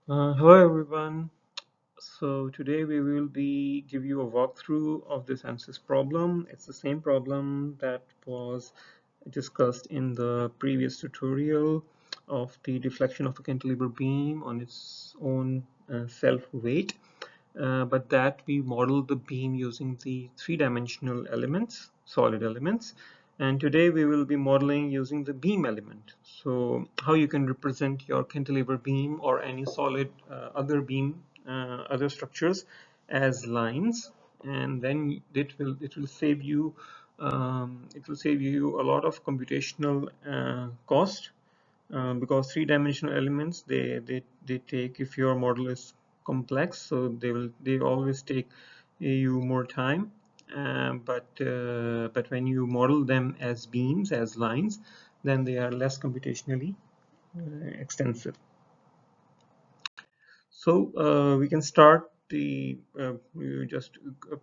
Hello everyone. So today we will give you a walkthrough of this ANSYS problem. It's the same problem that was discussed in the previous tutorial of the deflection of a cantilever beam on its own self weight. But that we modeled the beam using the three-dimensional elements, solid elements. And today we will be modeling using the beam element. So how you can represent your cantilever beam or any solid other beam, other structures as lines, and then it will save you a lot of computational cost, because three-dimensional elements they take, if your model is complex, so they always take you more time, but when you model them as beams, as lines, then they are less computationally extensive. So we can start you just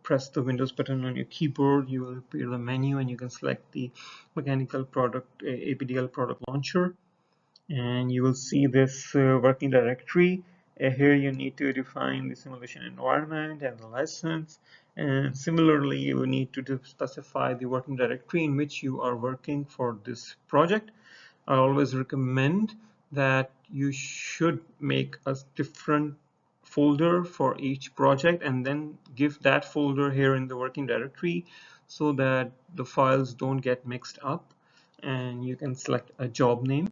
press the Windows button on your keyboard, you will appear the menu, and you can select the mechanical product APDL product launcher, and you will see this working directory. Here you need to define the simulation environment and the license, and similarly you will need to specify the working directory in which you are working for this project. I always recommend that you should make a different folder for each project and then give that folder here in the working directory so that the files don't get mixed up. And you can select a job name.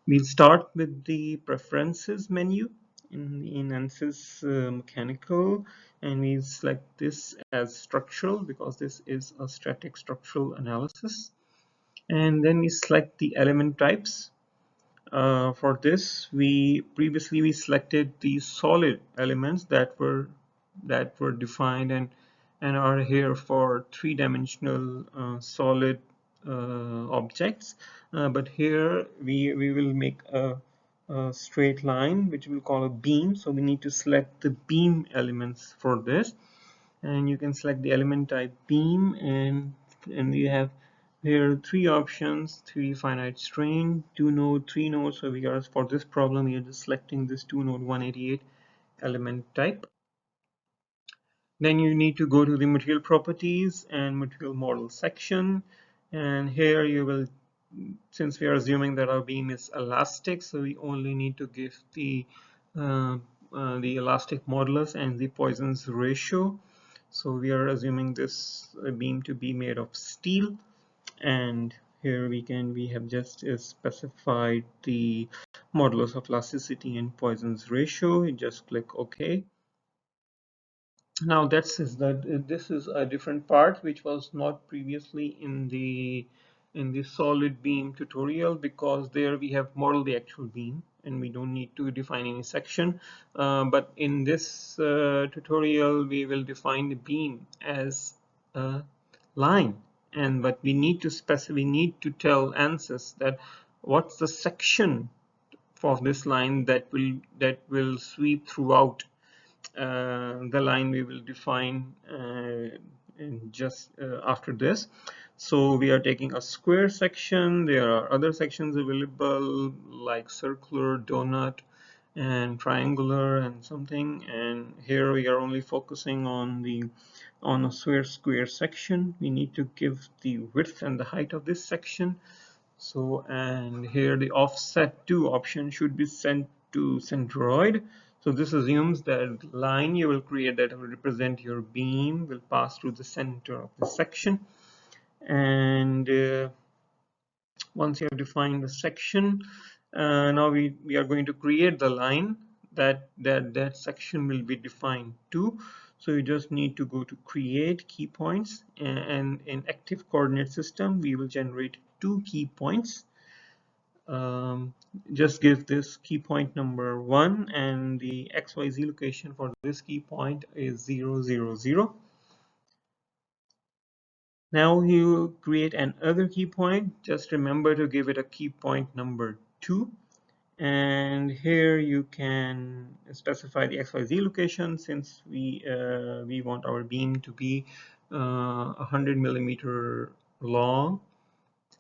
We'll start with the preferences menu in ANSYS mechanical, and we'll select this as structural because this is a static structural analysis. And then we select the element types. For this, previously we selected the solid elements that were defined and are here for three-dimensional solid objects. But here we will make a straight line, which we'll call a beam. So we need to select the beam elements for this, and you can select the element type beam, and we have here three options: 3D finite strain, 2-node, 3-node. So we are, for this problem, we are just selecting this 2-node 188 element type. Then you need to go to the material properties and material model section, and here you will, since we are assuming that our beam is elastic, so we only need to give the elastic modulus and the Poisson's ratio. So we are assuming this beam to be made of steel, and here we have just specified the modulus of elasticity and Poisson's ratio. You just click OK. Now this is a different part which was not previously in the solid beam tutorial, because there we have modeled the actual beam and we don't need to define any section. But in this tutorial we will define the beam as a line, but we need to tell ANSYS that what's the section for this line that will sweep throughout the line we will define just after this. So we are taking a square section. There are other sections available like circular, donut, and triangular and something, and here we are only focusing on a square section. We need to give the width and the height of this section. So, and here the offset to option should be sent to centroid. So this assumes that line you will create that will represent your beam will pass through the center of the section. And once you have defined the section, now we are going to create the line that section will be defined to. So you just need to go to create key points, and in active coordinate system we will generate 2 key points. Just give this key point number 1, and the XYZ location for this key point is 0, 0, 0. Now you create another key point. Just remember to give it a key point number 2, and here you can specify the XYZ location, since we want our beam to be 100 millimeter long.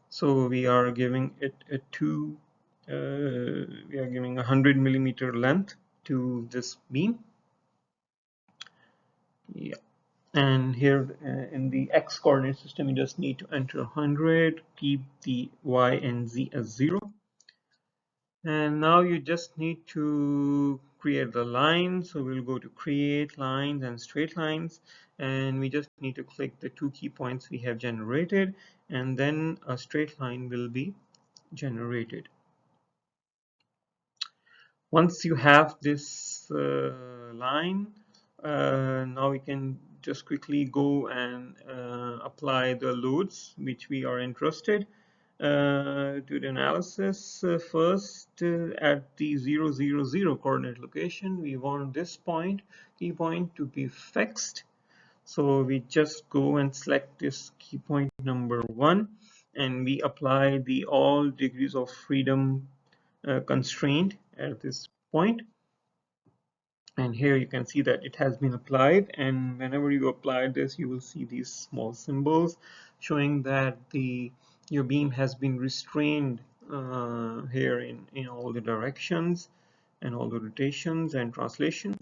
So we are giving it a 2 we are giving 100 millimeter length to this beam. Yeah. And here in the x coordinate system, you just need to enter 100, keep the y and z as 0. And now you just need to create the line. So we'll go to create lines and straight lines, and we just need to click the 2 key points we have generated, and then a straight line will be generated. Once you have this line, now we can just quickly go and apply the loads which we are interested to the analysis. First, at the 0, 0, 0 coordinate location, we want this point, key point, to be fixed. So we just go and select this key point number 1, and we apply the all degrees of freedom constraint at this point. And here you can see that it has been applied, and whenever you apply this, you will see these small symbols showing that your beam has been restrained here in all the directions and all the rotations and translation.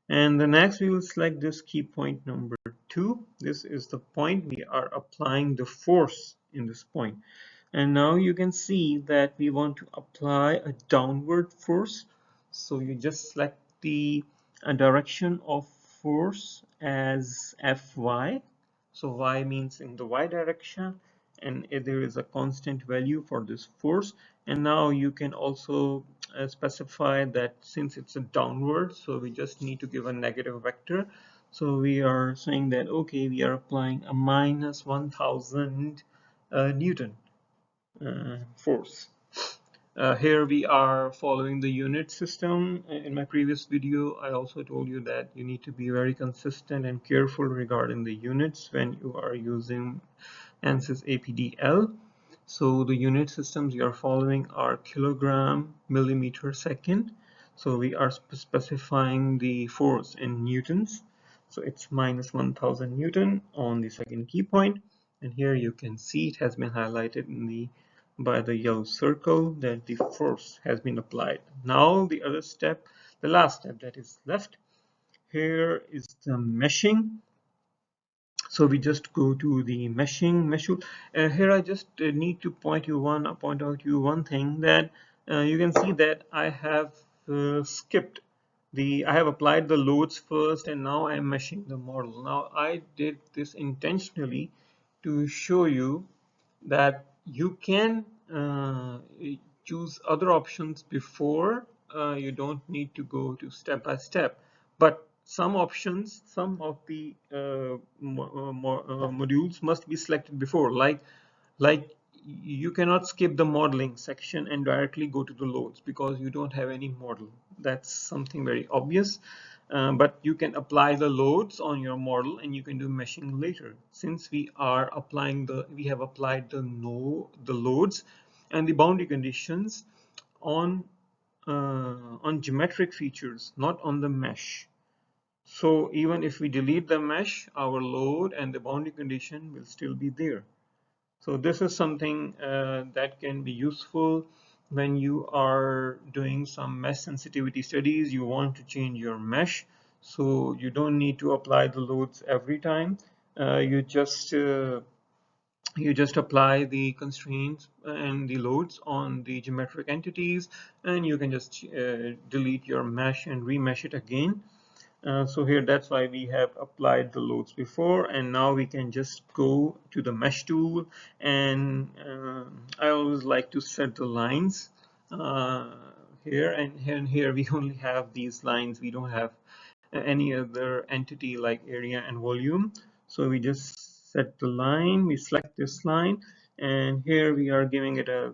And the next we will select this key point number 2. This is the point we are applying the force in this point. And now you can see that we want to apply a downward force. So you just select the direction of force as Fy. So y means in the y direction, and there is a constant value for this force. And now you can also specify that since it's a downward, so we just need to give a negative vector. So we are saying that, okay, we are applying a minus 1000 Newton force. Here we are following the unit system. In my previous video, I also told you that you need to be very consistent and careful regarding the units when you are using ANSYS APDL. So the unit systems you are following are kilogram, millimeter, second. So we are specifying the force in newtons. So it's minus 1000 Newton on the second key point. And here you can see it has been highlighted by the yellow circle that the force has been applied. Now the other step, the last step that is left, here is the meshing. So we just go to the meshing mesh tool. Here I just need to point out you one thing, that you can see that I have skipped I have applied the loads first, and now I am meshing the model. Now I did this intentionally to show you that you can choose other options before. You don't need to go to step by step, but some options, some of the modules must be selected before, like you cannot skip the modeling section and directly go to the loads because you don't have any model. That's something very obvious. But you can apply the loads on your model and you can do meshing later. Since we have applied the loads and the boundary conditions on geometric features, not on the mesh. So even if we delete the mesh, our load and the boundary condition will still be there. So this is something that can be useful when you are doing some mesh sensitivity studies. You want to change your mesh, so you don't need to apply the loads every time. You just apply the constraints and the loads on the geometric entities, and you can just delete your mesh and remesh it again. So here, that's why we have applied the loads before, and now we can just go to the mesh tool, and I always like to set the lines here, and here we only have these lines. We don't have any other entity like area and volume. So we just set the line, we select this line, and here we are giving it a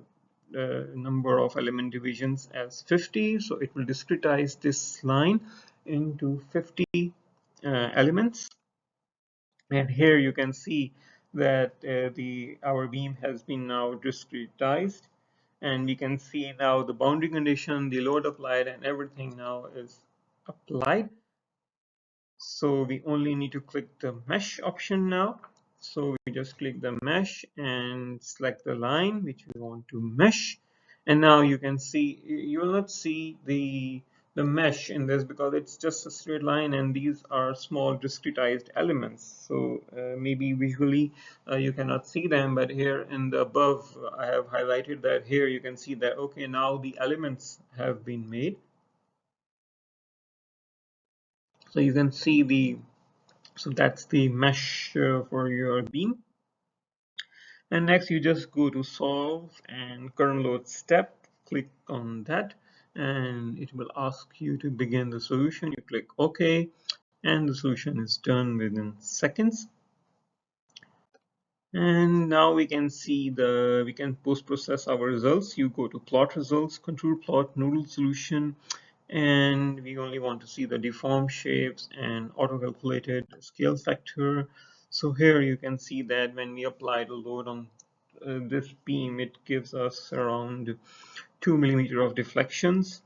number of element divisions as 50. So it will discretize this line into 50 elements. And here you can see that our beam has been now discretized, and we can see now the boundary condition, the load applied, and everything now is applied. So we only need to click the mesh option now. So we just click the mesh and select the line which we want to mesh, And now you can see, you will not see the mesh in this because it's just a straight line and these are small discretized elements. So maybe visually you cannot see them, but here in the above I have highlighted that here you can see that, okay, now the elements have been made. So you can see so that's the mesh for your beam. And next you just go to solve and current load step, click on that, and it will ask you to begin the solution. You click OK, and the solution is done within seconds. And now we can see we can post-process our results. You go to plot results, contour plot, nodal solution, and we only want to see the deformed shapes and auto-calculated scale factor. So here you can see that when we apply the load on this beam, it gives us around 2 millimeter of deflections.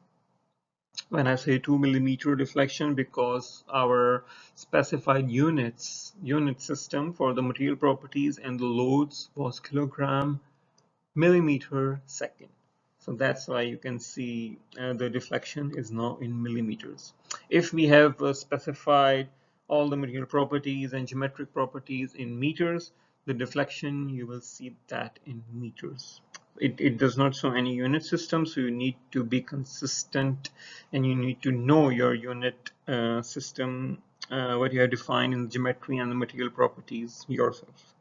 When I say 2 millimeter deflection, because our specified unit system for the material properties and the loads was kilogram millimeter second. So that's why you can see the deflection is now in millimeters. If we have specified all the material properties and geometric properties in meters, the deflection, you will see that in meters. It does not show any unit system, so you need to be consistent and you need to know your unit system, what you have defined in geometry and the material properties yourself.